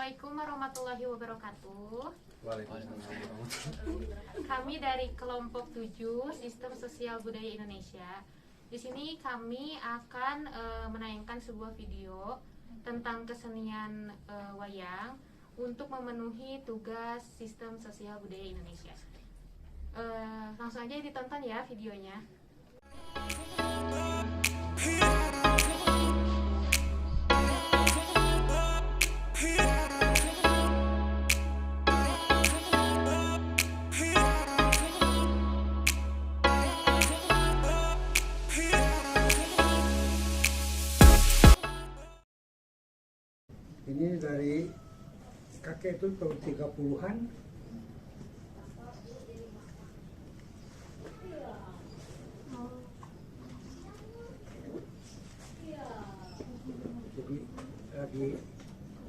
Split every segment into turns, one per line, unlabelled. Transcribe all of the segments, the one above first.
Assalamualaikum warahmatullahi wabarakatuh.
Waalaikumsalam.
Kami dari kelompok 7 Sistem Sosial Budaya Indonesia. Di sini kami akan menayangkan sebuah video tentang kesenian wayang untuk memenuhi tugas Sistem Sosial Budaya Indonesia. Langsung aja ditonton ya videonya.
Ini dari kakek itu tahun 30-an.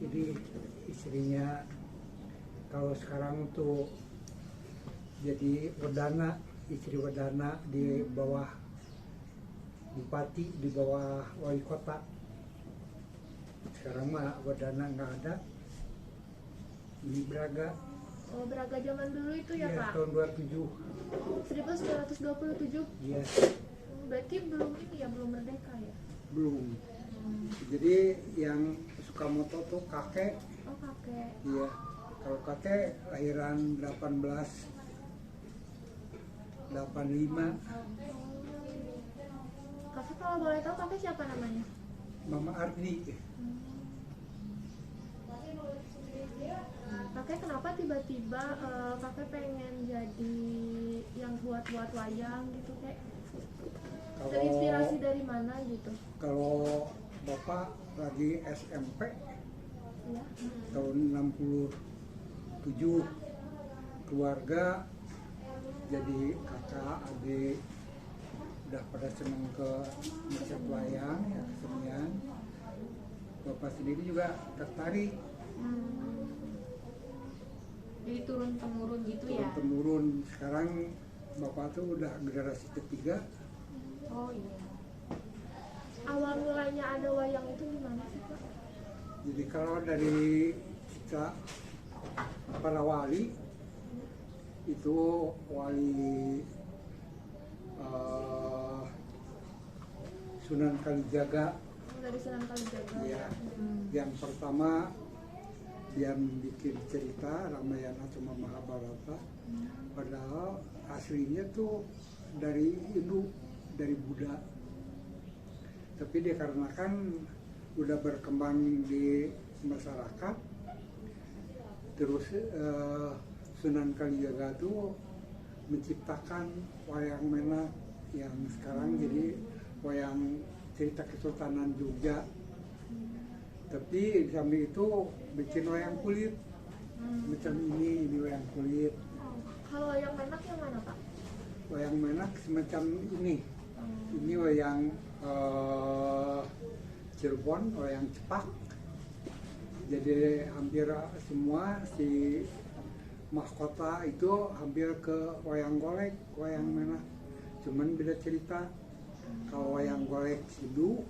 Jadi istrinya kalau sekarang tuh jadi wedana, istri wedana di bawah bupati, di bawah wali kota. Sekarang mah wedana nggak ada. Ini Braga.
Oh, Braga zaman dulu itu ya,
Iya,
Pak?
tahun 27.
1927.
Iya,
Berarti belum ini ya, belum merdeka ya?
belum. Jadi yang suka moto tuh kakek.
Oh, kakek.
Iya, kalau kakek lahiran 1885.
Kakek kalau boleh tahu kakek siapa namanya?
Mama Ardi.
Kakek kenapa tiba-tiba kakek pengen jadi yang buat wayang gitu, kek? Terinspirasi dari mana gitu?
Kalau bapak lagi SMP
Ya.
tahun 67, keluarga jadi kakak, adik udah pada seneng ke macet wayang, ya, kesenian. Bapak sendiri juga tertarik.
Jadi turun temurun gitu ya?
Turun-temurun. Sekarang bapak tuh udah generasi ketiga.
Oh iya.
Awal mulanya ada wayang itu gimana sih, Pak?
Jadi kalau dari kita para wali itu wali Sunan Kalijaga,
Dari Sunan Kalijaga.
ya. Yang pertama dia bikin cerita Ramayana sama Mahabharata, padahal aslinya tuh dari Hindu, dari Buddha. Tapi dikarenakan udah berkembang di masyarakat, terus Sunan Kalijaga tuh menciptakan wayang menak yang sekarang jadi wayang cerita Kesultanan Jogja. Tapi di samping itu bikin wayang kulit macam ini wayang kulit.
Kalau wayang menak yang mana, Pak?
Wayang menak semacam ini. Ini wayang Cirebon, wayang Cepak. Jadi hampir semua si mahkota itu hampir ke wayang golek, wayang menak. Cuman beda cerita. Kalau wayang golek Sidu,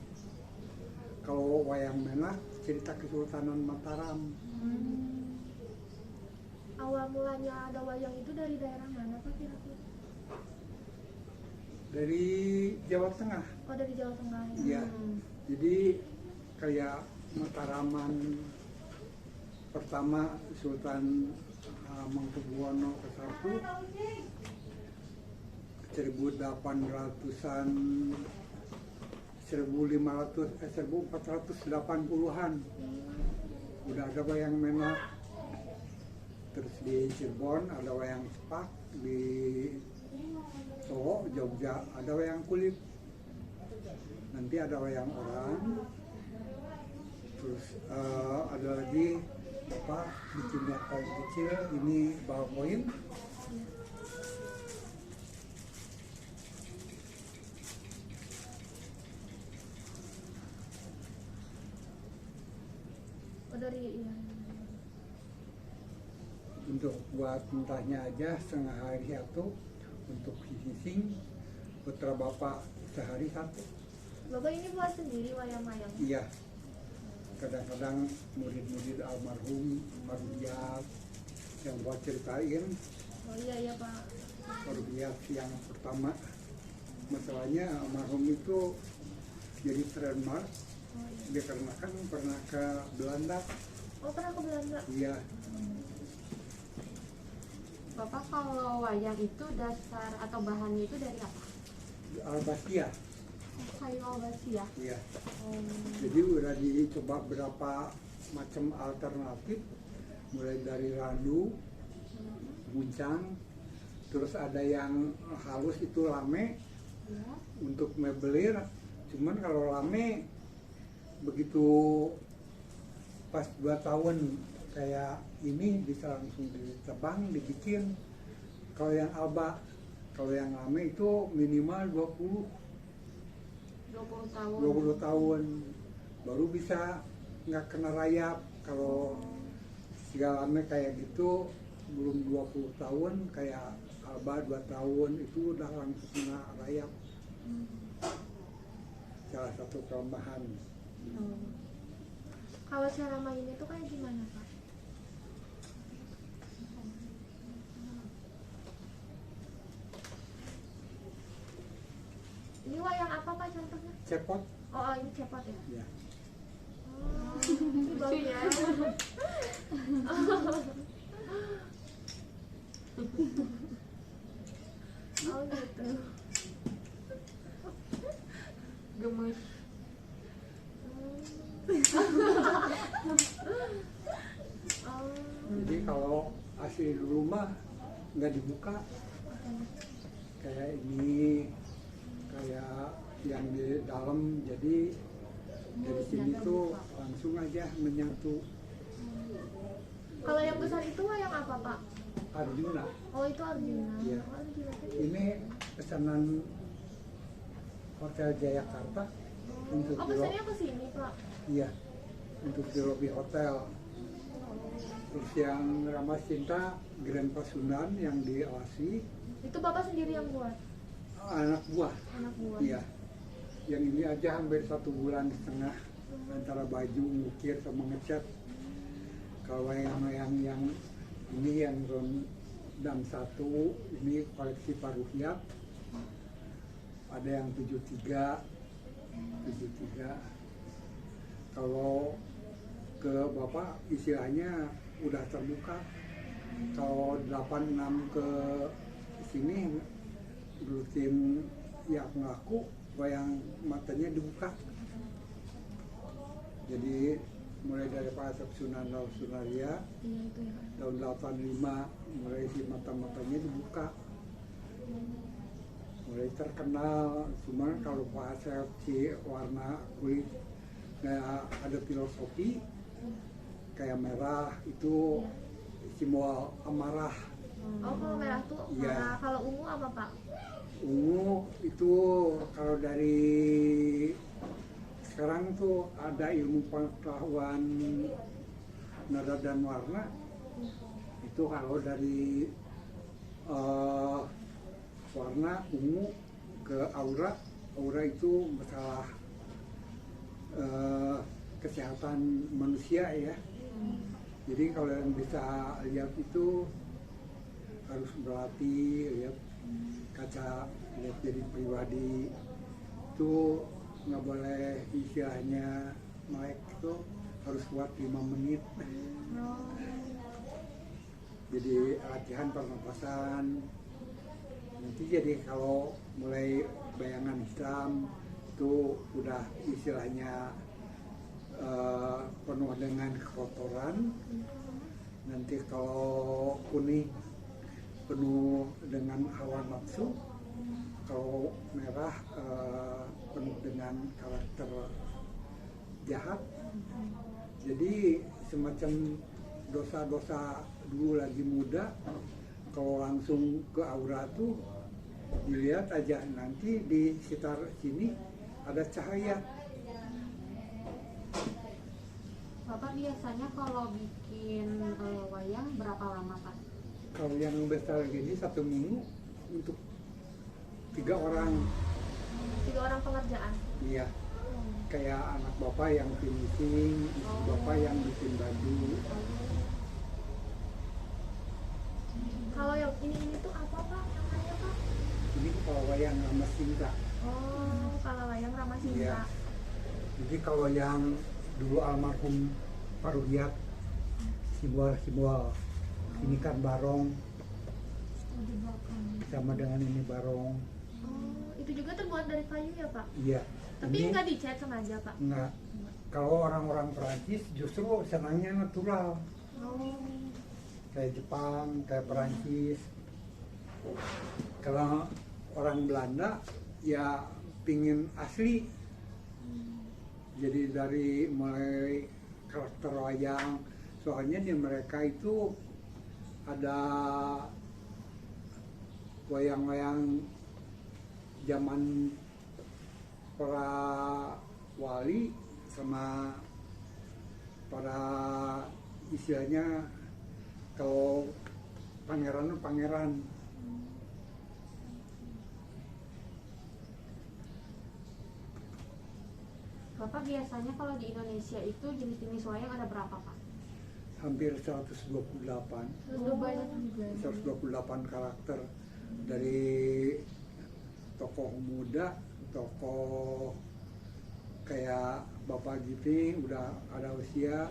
kalau wayang menak cerita Kesultanan Mataram.
Awal mulanya ada wayang itu dari daerah mana, Pak, kira-kira?
Dari Jawa Tengah.
Oh, dari Jawa Tengah ya?
Iya. Jadi kayak Mataraman pertama Sultan Hamengkubuwono ke-1 1800-an 1480-an udah ada wayang menak. Terus di Cirebon ada wayang Cepak, di Solo, Jogja ada wayang kulit, nanti ada wayang orang, terus ada lagi apa bikinnya kain kecil, ini ballpoint.
Oh, dari iya.
Untuk buat mentahnya aja setengah hari satu, untuk finishing putra bapak sehari satu.
Bapak ini buat sendiri wayang-wayang?
Iya, kadang-kadang murid-murid almarhum Marubias yang buat ceritain.
Oh iya iya Pak.
Marubias yang pertama, masalahnya almarhum itu jadi trademark
Oh, iya.
dikarenakan pernah ke Belanda.
Oh pernah ke Belanda.
Iya,
Bapak kalau wayang itu dasar atau bahannya itu dari apa?
Albasia.
Kayu albasi ya?
Iya.
Oh.
Jadi udah dicoba berapa macam alternatif, mulai dari randu, guncang, terus ada yang halus itu lame
Ya.
untuk mebelir. Cuman kalau lame begitu pas 2 tahun kayak ini bisa langsung ditebang, dibikin. Kalau yang alba, kalau yang lame itu minimal
20 tahun.
20 tahun baru bisa nggak kena rayap. Kalau segalanya kayak gitu belum 20 tahun, kayak alba 2 tahun itu udah langsung kena rayap. Salah satu kelemahan.
Oh. Kalau cara mainnya itu kayak gimana Pak? Ini wayang apa Pak contohnya?
Cepot
Oh ini cepot ya?
ya.
Oh, ini bagus ya. Oh gitu.
Gemes.
Oh.
Jadi kalau asli di rumah nggak dibuka, kayak ini, kayak yang di dalam, jadi dari sini tuh langsung aja menyatu.
Kalau yang besar itu wayang apa Pak?
Arjuna.
Oh itu Arjuna.
Iya.
Oh, Arjuna.
Ini pesanan Hotel Jayakarta untuk
Oh
di
pesannya ke sini Pak.
iya, untuk di lobi hotel. Terus yang Ramah Cinta Grand Pasundan yang di Oasi,
Itu Bapak sendiri yang buat?
anak buah.
Anak buah.
Iya. Yang ini aja hampir 1,5 bulan antara baju, ngukir sama ngecat. Kalau yang ini yang Rondang 1, ini koleksi Paruhyat. Ada yang 73. Kalau ke Bapak istilahnya udah terbuka. Kalau 86 ke sini rutin ya ngaku wayang matanya dibuka. Jadi mulai dari Pak Asep Sunan Sunaria
Iya itu ya.
tahun 85 mulai si mata-matanya dibuka, mulai terkenal. Cuman kalau Pak Asep si warna kulit kayak ada filosofi, kayak merah itu simbol amarah.
Oh kalau merah tuh
Iya.
marah. Kalau ungu apa Pak?
Ungu itu kalau dari sekarang tuh ada ilmu pengetahuan nada dan warna. Itu kalau dari warna ungu ke aura itu masalah kesehatan manusia ya. Jadi kalau yang bisa lihat itu harus berlatih, lihat kaca, lihat jadi pribadi itu nggak boleh istilahnya melek, itu harus buat 5 menit.
Oh.
Jadi latihan pernapasan. Nanti jadi kalau mulai bayangan Islam itu udah istilahnya penuh dengan kekotoran. Nanti kalau kuning penuh dengan hawa nafsu. Kalau merah penuh dengan karakter jahat. Jadi semacam dosa-dosa dulu lagi muda, kalau langsung ke aura tuh dilihat aja, nanti di sekitar sini ada cahaya.
Bapak biasanya kalau bikin wayang berapa lama Pak?
Kalau yang besar gini 1 minggu untuk 3 orang.
3 orang pengerjaan.
Iya.
Oh.
kayak anak bapak yang finishing, istri bapak yang bikin baju.
Kalau yang ini tuh apa Pak namanya Pak?
Ini kalau wayang Rama Sinta.
Oh, kalau wayang Rama Sinta.
Iya. Jadi kalau yang dulu almarhum Pak Rudiat, simbol-simbol ini kan barong,
Oh, di belakang.
sama dengan ini barong.
Oh, itu juga terbuat dari kayu ya Pak?
Iya.
Tapi
Ini
nggak dicat sengaja Pak?
enggak. Kalau orang-orang Perancis justru senangnya natural,
Oh,
kayak Jepang, kayak Perancis. Kalau orang Belanda ya pingin asli. Jadi dari mulai karakter wayang, soalnya di mereka itu ada wayang-wayang zaman para wali sama para istilahnya kalau pangeran.
Bapak biasanya kalau di Indonesia itu jenis-jenis wayang ada berapa Pak?
Hampir 128
udah banyak juga.
128 karakter, dari tokoh muda, tokoh kayak Bapak Giting udah ada usia,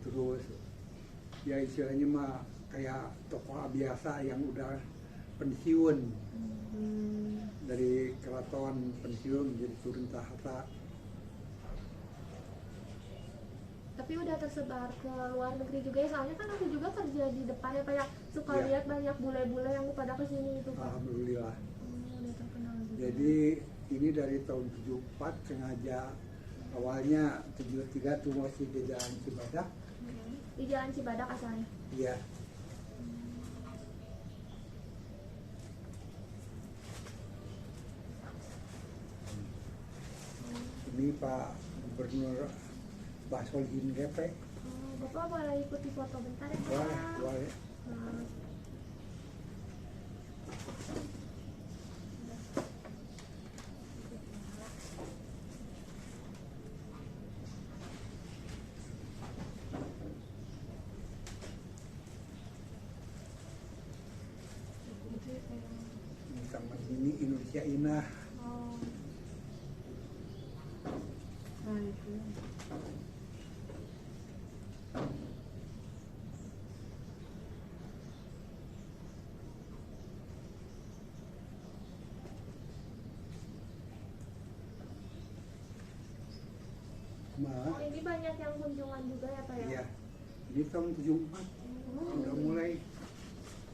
terus ya istilahnya mah kayak tokoh biasa yang udah pensiun dari keraton, pensiun menjadi turun tahta.
Tapi udah tersebar ke luar negeri juga ya, soalnya kan aku juga kerja di depan ya Pak ya, suka
Iya.
lihat banyak bule-bule yang pada kesini itu Pak.
Alhamdulillah.
Udah terkenal juga.
Jadi ini dari tahun 74 sengaja, awalnya 73 tuh masih di Jalan Cibadak.
Di Jalan Cibadak asalnya.
Iya. Ini Pak Gubernur Pak Solihin Gepe.
Oh, Bapak boleh ikuti foto bentar ya Pak?
Boleh.
Nah,
Ini sama ini Indonesia Inah.
oh.
Nah itu.
Mah,
Oh, ini banyak yang kunjungan juga ya Pak ya?
iya. Ini tahun 74 udah mulai.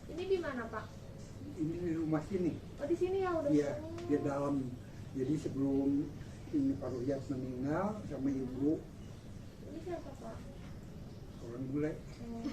Ini di mana Pak?
Ini di rumah sini.
Oh, di sini ya udah.
Iya, di dalam. Jadi sebelum ini Pak Rudiat meninggal sama ibu,
Ini siapa Pak?
orang bule.
Oh.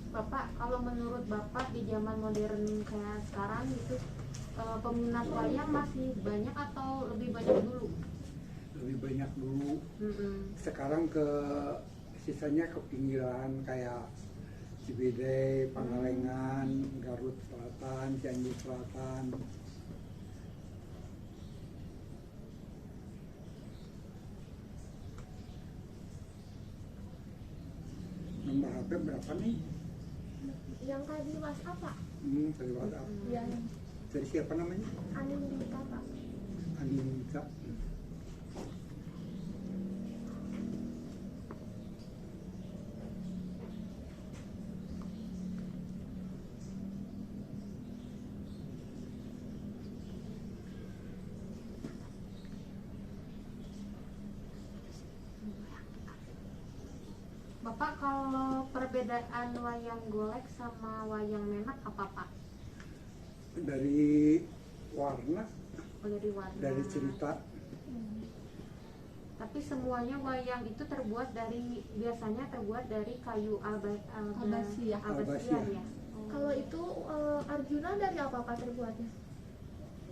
Bapak, kalau menurut Bapak di zaman modern kayak sekarang gitu, peminat wayang masih banyak atau lebih banyak dulu?
Lebih banyak dulu.
Mm-mm.
Sekarang sisanya ke pinggiran kayak Ciwidey, Pangalengan, Garut Selatan, Cianjur Selatan. Nomor HP berapa nih?
Yang tadi WhatsApp Pak?
Dari WhatsApp.
Iya.
Dari siapa namanya?
Anindita Pak.
Anindita.
Bapak, kalau perbedaan wayang golek sama wayang menak apa Pak?
Dari warna,
Oh, dari warna.
dari cerita.
Tapi semuanya wayang itu biasanya terbuat dari kayu
Albasia.
albasia ya.
Kalau itu Arjuna dari apa Pak terbuatnya?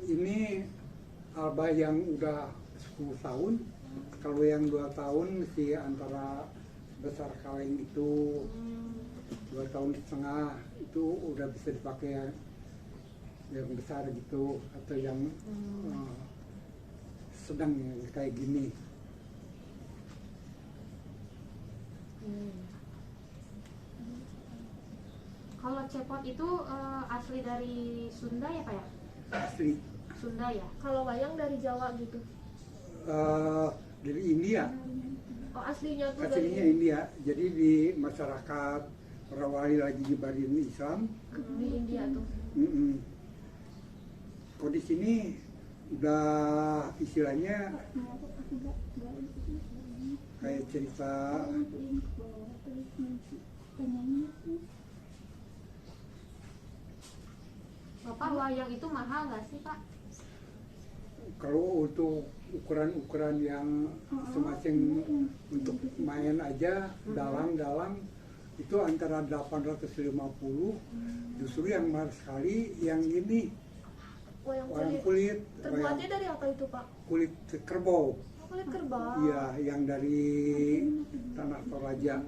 Ini alba yang udah 10 tahun, kalau yang 2 tahun masih antara besar kaleng itu 2,5 tahun itu udah bisa dipakai yang besar gitu, atau yang sedang yang kayak gini.
Kalau cepot itu asli dari Sunda ya Pak ya?
Asli
Sunda ya.
Kalau wayang dari Jawa gitu.
dari India,
Oh aslinya tuh
aslinya
dari
India. Jadi di masyarakat Rawali lagi nyebarin Islam.
di India tuh.
Kok di sini udah istilahnya kayak cerita.
Bapak, wayang itu mahal nggak sih Pak?
Kalau untuk ukuran-ukuran yang semacam untuk main aja dalang-dalang itu antara 850. Justru yang mahal sekali yang ini
Wayang
wayang
kulit.
kulit,
Terbuatnya dari apa itu Pak?
kulit kerbau.
Kulit kerbau.
Iya, yang dari tanah Toraja.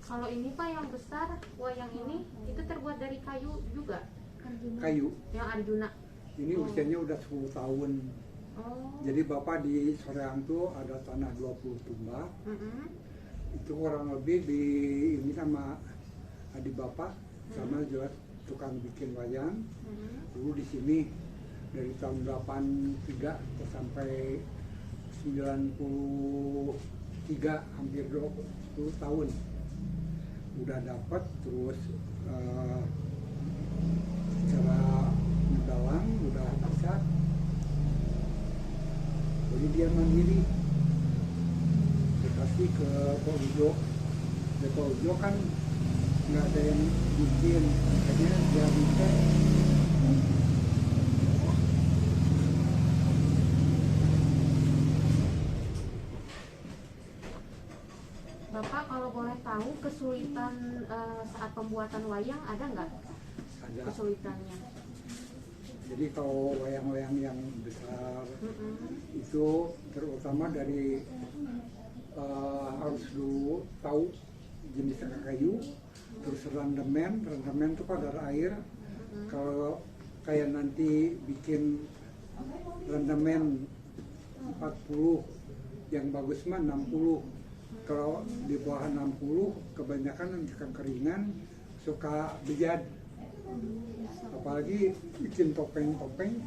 Kalau ini Pak yang besar, wayang ini itu terbuat dari kayu juga,
Arjuna.
Kayu.
yang Arjuna.
Ini usianya udah 10 tahun.
Oh.
Jadi Bapak di Soreang tuh ada tanah 20 tumbak. Itu kurang lebih di ini sama adik Bapak sama juga tukang bikin wayang. Dulu di sini dari tahun 83 sampai 93, hampir 20 tahun udah dapat. Terus secara mendalang udah bisa, jadi dia mandiri dikasih ke Pak Ujo. Pak Ujo kan nggak ada yang bikin, makanya dia bisa.
Bapak, kalau boleh tahu kesulitan saat pembuatan wayang ada nggak
Ada.
kesulitannya?
Jadi kalau wayang-wayang yang besar itu terutama dari harus dulu tahu jenis kayu, terus rendemen itu kadar air. Kalau kayak nanti bikin rendemen 40, yang bagus mah 60. Kalau di bawah 60 kebanyakan kekeringan suka bejat. Apalagi bikin topeng-topeng.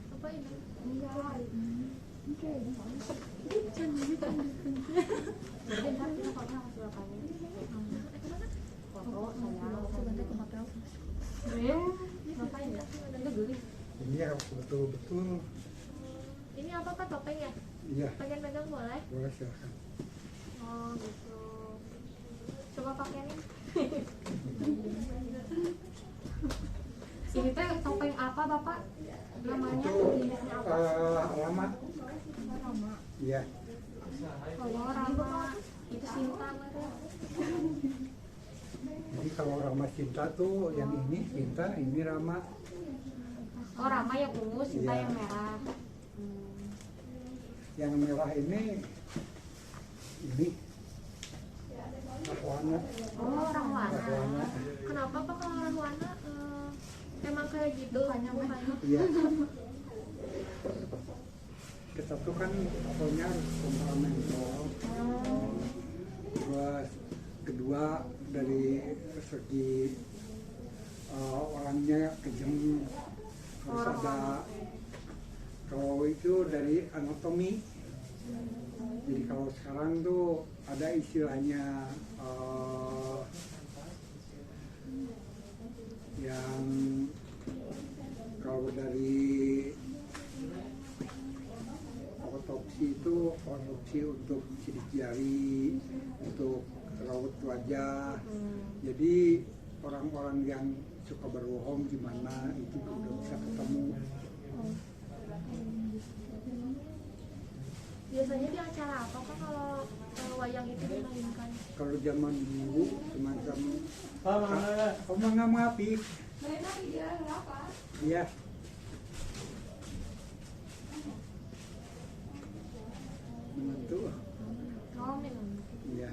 Apa ini?
Jadi ntar kita foto hasil apanya? Foto saya. Ngapain ya? Itu geli.
Ini ya betul-betul.
Ini apa Pak topeng ya?
Iya,
Pengen pegang boleh?
boleh silahkan.
Oh gitu.
Coba pakai nih.
Ini teh topeng apa Bapak? Namanya?
Itu lama. Iya.
Oh, Rama. Itu Sinta.
Jadi kalau Rama Cinta tuh yang ini Cinta, ini Rama.
Oh, Rama yang ungu, Sinta
Iya.
yang merah.
Yang merah ini Rahwana.
Oh, Rahwana.
Rahwana.
Kenapa Pak kalau Rahwana emang kayak gitu mukanya?
Iya. Kita tuh kan pokoknya temperamental. Terus kedua dari segi orangnya kejam, harus ada. Kalau itu dari anatomi. Jadi kalau sekarang tuh ada istilahnya yang kalau dari otopsi itu otopsi untuk sidik jari, untuk raut wajah. Jadi orang-orang yang suka berbohong gimana itu udah bisa ketemu.
Biasanya di acara apa Pak kalau wayang itu dimainkan?
Kalau zaman dulu semacam omong api. Iya. Menentu.
Oh, minum.
Iya.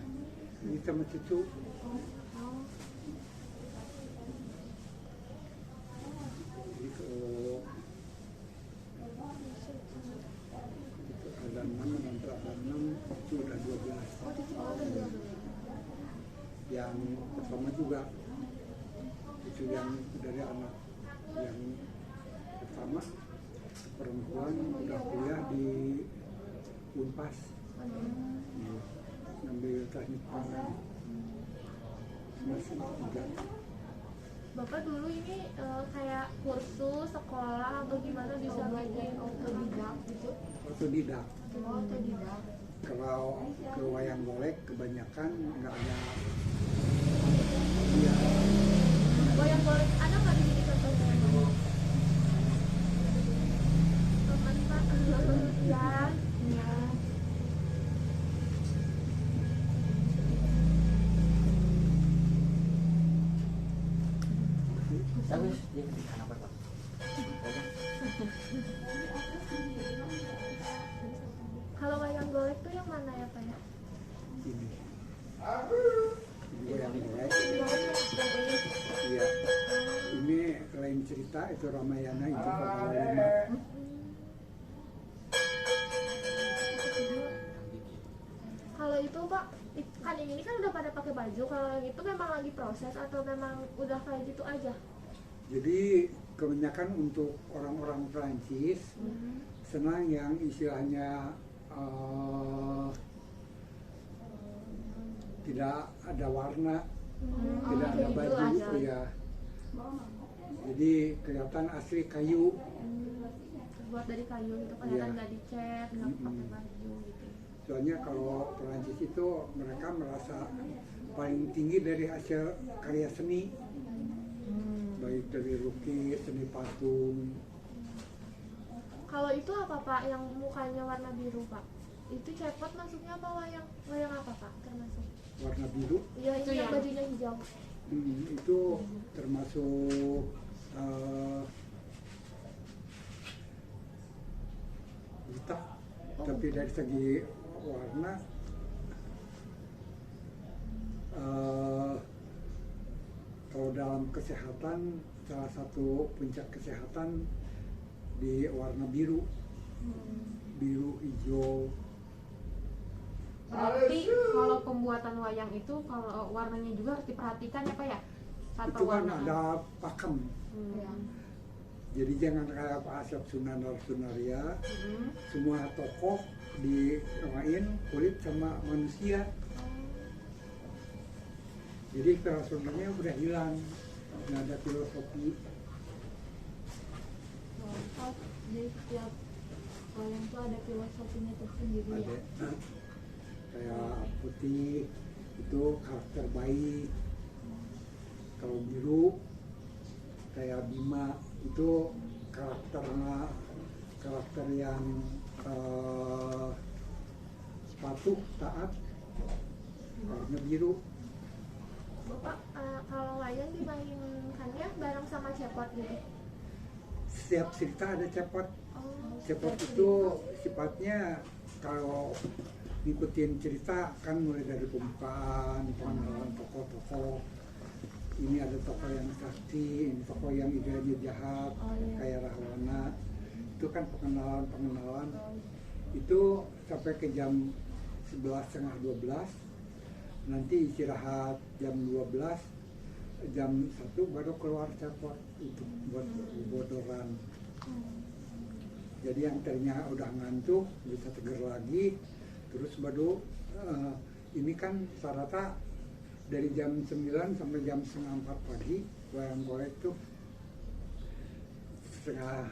Ini sama cucu.
Oh.
Jadi kalau itu ada 6, nanti ada 6, itu udah 12. Yang pertama juga itu yang dari anak yang pertama perempuan udah kuliah di Unpas, ngambil teknik pangan semester 3.
Bapak dulu ini kayak kursus sekolah atau gimana bisa bikin otodidak gitu?
Otodidak.
Oh, otodidak.
Kalau ke wayang golek kebanyakan nggak ada. Iya.
Wayang golek ada nggak di sini contohnya? Teman Pak. Ya. Ya.
Bagus, dia ketika apa Pak?
Kalau wayang golek tuh yang mana ya Pak ya?
Ini wayang golek. Iya. Ini lain cerita, itu Ramayana itu pada 5.
Kalau itu Pak, kan ini kan udah pada pakai baju. Kalau yang itu memang lagi proses atau memang udah kayak gitu aja?
Jadi kebanyakan untuk orang-orang Prancis senang yang istilahnya tidak ada warna, tidak ada
gitu
baju,
aja.
ya. Jadi kelihatan asli kayu.
Buat dari kayu gitu, kelihatan
Iya.
nggak dicat, nggak pakai baju gitu.
Soalnya kalau Perancis itu mereka merasa paling tinggi dari hasil karya seni, baik dari lukis, seni patung.
Kalau itu apa Pak yang mukanya warna biru Pak? Itu cepot masuknya apa wayang apa Pak termasuk?
Warna biru.
Iya,
Itu
ini yang
yang-
bajunya hijau.
Itu termasuk buta, tapi dari segi warna kalau dalam kesehatan salah satu puncak kesehatan di warna biru, biru hijau.
Berarti kalau pembuatan wayang itu kalau warnanya juga harus diperhatikan ya Pak ya? Tata
Itu kan
warna.
ada pakem.
Ya.
Jadi jangan kayak Pak Asep Sunanar Sunaria, semua tokoh dimain kulit sama manusia. Jadi personalnya udah hilang, nggak ada filosofi.
Jadi setiap wayang itu ada filosofinya tersendiri
Ada kayak putih itu karakter baik, kalau biru kayak Bima itu karakter yang patuh taat, warna biru.
Bapak kalau wayang dimainkannya bareng sama cepot gitu?
Setiap cerita ada cepot.
Oh,
Cepot itu sifatnya kalau ngikutin cerita kan mulai dari pembukaan, pengenalan tokoh-tokoh. Ini ada tokoh yang sakti, ini tokoh yang idenya jahat, kayak Rahwana. Itu kan pengenalan. Itu sampai ke jam 11:30, 12. Nanti istirahat jam 12, jam 1 baru keluar cepot itu buat bodoran. Jadi yang tadinya udah ngantuk bisa seger lagi, terus baru ini kan rata dari jam 9 sampai jam 3:30 pagi wayang golek tuh setengah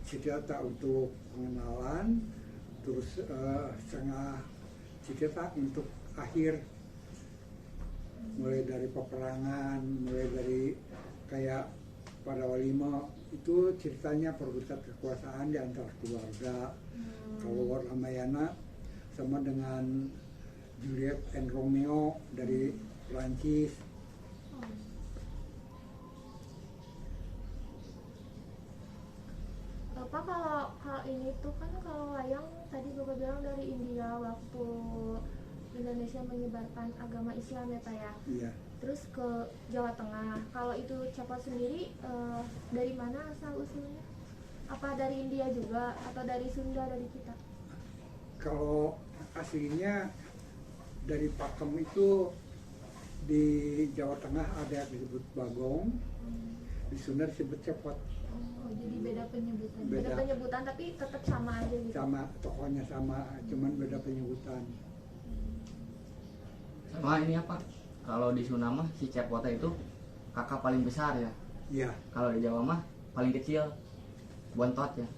cerita untuk pengenalan, terus setengah cerita untuk akhir, mulai dari peperangan, mulai dari kayak pada Walima itu ceritanya perebutan kekuasaan di antara keluarga. Kalau Ramayana sama dengan Juliet and Romeo dari Prancis.
Pak, kalau ini tuh kan kalau wayang tadi Bapak bilang dari India waktu Indonesia menyebarkan agama Islam ya Pak ya.
Iya.
Terus ke Jawa Tengah. Kalau itu cepot sendiri dari mana asal usulnya? Apa dari India juga atau dari Sunda, dari kita?
Kalau aslinya dari Pakem itu di Jawa Tengah ada yang disebut Bagong, di Sunda disebut Cepot.
Oh, jadi beda penyebutan.
Beda.
Penyebutan tapi tetap sama aja gitu.
Sama, tokohnya sama, cuman beda penyebutan.
Sama ini apa? Kalau di Sunda mah si Cepota itu kakak paling besar ya.
Iya.
Kalau di Jawa mah paling kecil, bontot ya.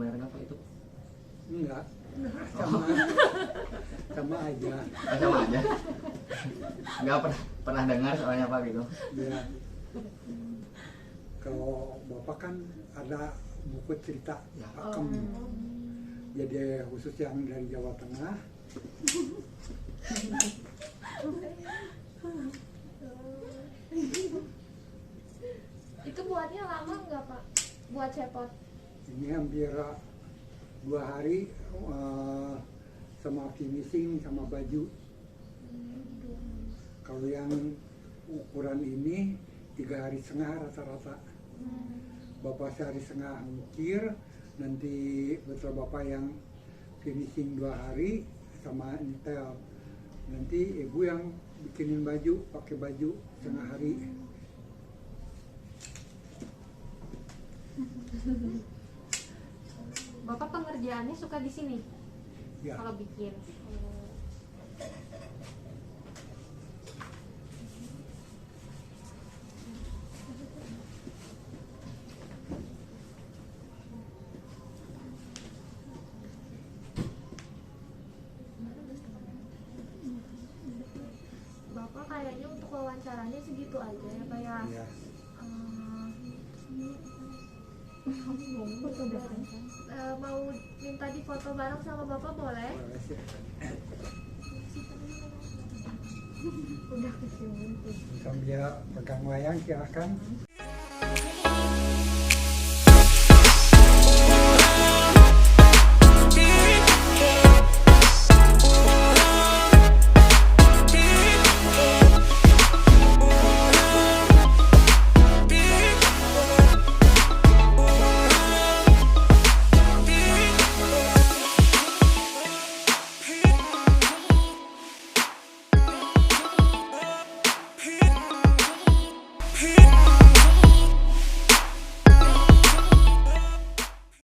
Benar nggak Pak itu?
Enggak. Sama, sama aja.
Oh, sama aja. Nggak pernah dengar soalnya Pak gitu.
Ya. Kalau Bapak kan ada buku cerita Pakem. Jadi khusus yang dari Jawa Tengah.
Itu buatnya lama nggak Pak? Buat cepot?
Ini hampir 2 hari sama finishing sama baju. Kalau yang ukuran ini 3,5 hari rata-rata. Bapak sehari setengah ngukir, nanti betul Bapak yang finishing 2 hari sama nyetel. Nanti ibu yang bikinin baju, pakai baju setengah hari.
Bapak pengerjaannya suka di sini
Ya.
kalau bikin.
Bapak kayaknya untuk wawancaranya segitu aja ya Pak ya.
Ya.
Mau minta difoto bareng sama Bapak boleh?
Boleh sih.
Udah kecil.
Sambil pegang wayang silahkan.